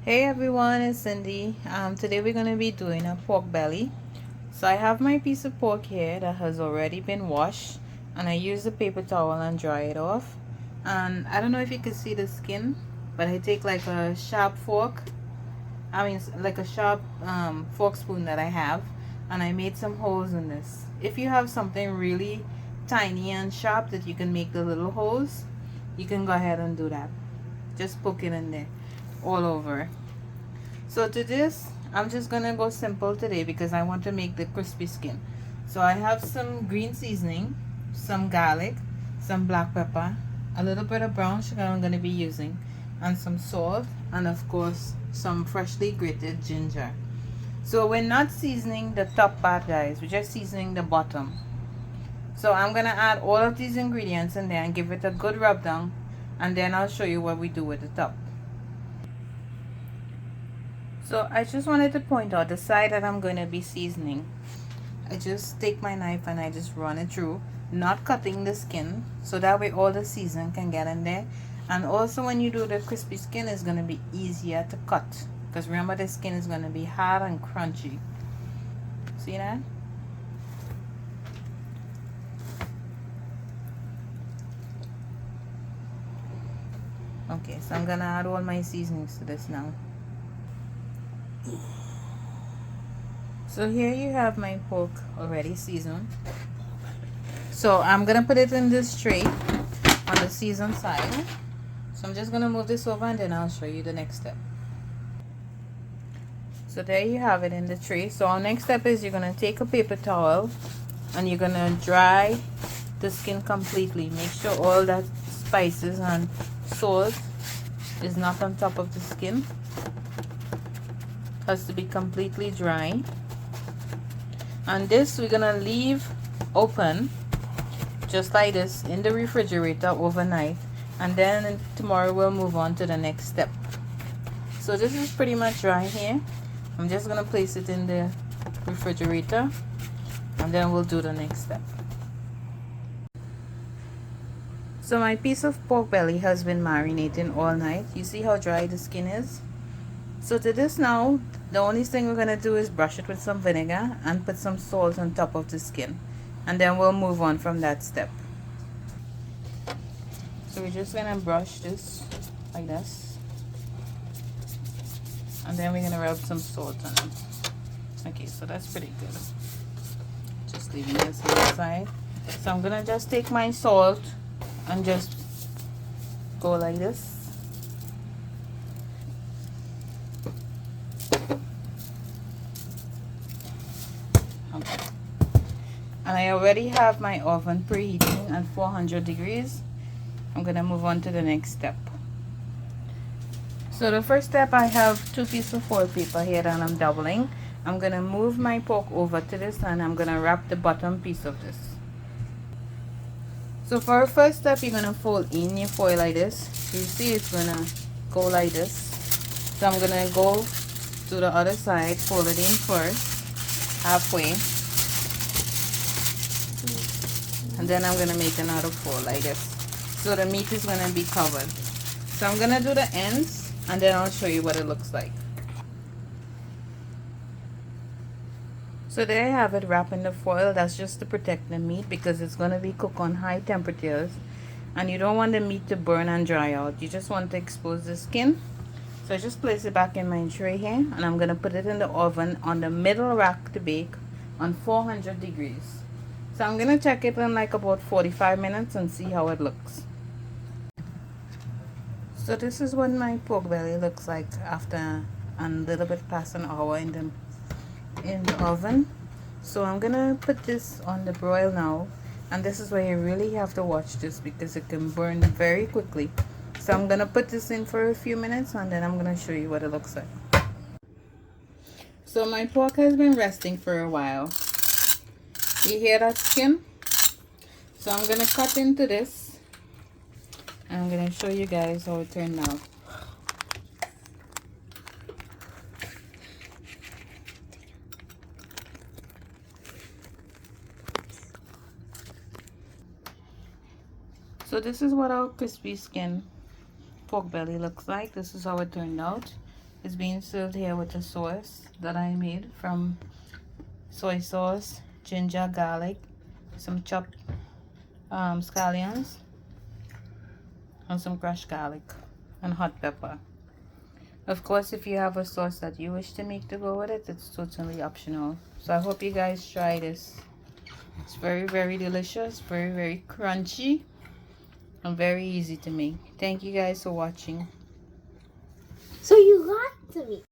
Hey everyone, it's Cindy. Today we're going to be doing a pork belly. So I have my piece of pork here that has already been washed, and I use a paper towel and dry it off. And I don't know if you can see the skin, but I take like a sharp fork, like a sharp fork spoon that I have, and I made some holes in this. If you have something really tiny and sharp that you can make the little holes, you can go ahead and do that. Just poke it in there all over. So to this, I'm just gonna go simple today because I want to make the crispy skin. So I have some green seasoning, some garlic, some black pepper, a little bit of brown sugar I'm gonna be using, and some salt, and of course some freshly grated ginger. So we're not seasoning the top part, guys, we're just seasoning the bottom. So I'm gonna add all of these ingredients in there and give it a good rub down, and then I'll show you what we do with the top. So I just wanted to point out the side that I'm going to be seasoning. I just take my knife and I just run it through, not cutting the skin, so that way all the seasoning can get in there. And also when you do the crispy skin, it's going to be easier to cut, because remember the skin is going to be hard and crunchy. See that? Okay, so I'm going to add all my seasonings to this now. So here you have my pork already seasoned. So I'm gonna put it in this tray on the seasoned side. So I'm just gonna move this over and then I'll show you the next step. So there you have it in the tray. So our next step is you're gonna take a paper towel and you're gonna dry the skin completely. Make sure all that spices and salt is not on top of the skin. Has to be completely dry. And this we're gonna leave open just like this in the refrigerator overnight, and then tomorrow we'll move on to the next step. So this is pretty much dry here. I'm just gonna place it in the refrigerator and then we'll do the next step. So my piece of pork belly has been marinating all night. You see how dry the skin is? So to this now, the only thing we're going to do is brush it with some vinegar and put some salt on top of the skin. And then we'll move on from that step. So we're just going to brush this like this. And then we're going to rub some salt on it. Okay, so that's pretty good. Just leaving this on the side. So I'm going to just take my salt and just go like this. And I already have my oven preheating at 400 degrees. I'm gonna move on to the next step. So the first step, I have 2 pieces of foil paper here that I'm doubling. I'm gonna move my pork over to this and I'm gonna wrap the bottom piece of this. So for our first step, you're gonna fold in your foil like this. You see it's gonna go like this. So I'm gonna go to the other side, fold it in first, halfway. And then I'm gonna make another fold like this, so the meat is gonna be covered. So I'm gonna do the ends and then I'll show you what it looks like. So there I have it wrapped in the foil. That's just to protect the meat because it's gonna be cooked on high temperatures and you don't want the meat to burn and dry out. You just want to expose the skin. So I just place it back in my tray here and I'm gonna put it in the oven on the middle rack to bake on 400 degrees. So I'm going to check it in like about 45 minutes and see how it looks. So this is what my pork belly looks like after a little bit past an hour in the oven. So I'm going to put this on the broil now. And this is where you really have to watch this because it can burn very quickly. So I'm going to put this in for a few minutes and then I'm going to show you what it looks like. So my pork has been resting for a while. You hear that skin? So I'm gonna cut into this and I'm gonna show you guys how it turned out. So this is what our crispy skin pork belly looks like. This is how it turned out. It's being served here with a sauce that I made from soy sauce, ginger, garlic, some chopped scallions, and some crushed garlic and hot pepper. Of course, if you have a sauce that you wish to make to go with it, it's totally optional. So I hope you guys try this. It's very, very delicious, very, very crunchy, and very easy to make. Thank you guys for watching. So you got to me.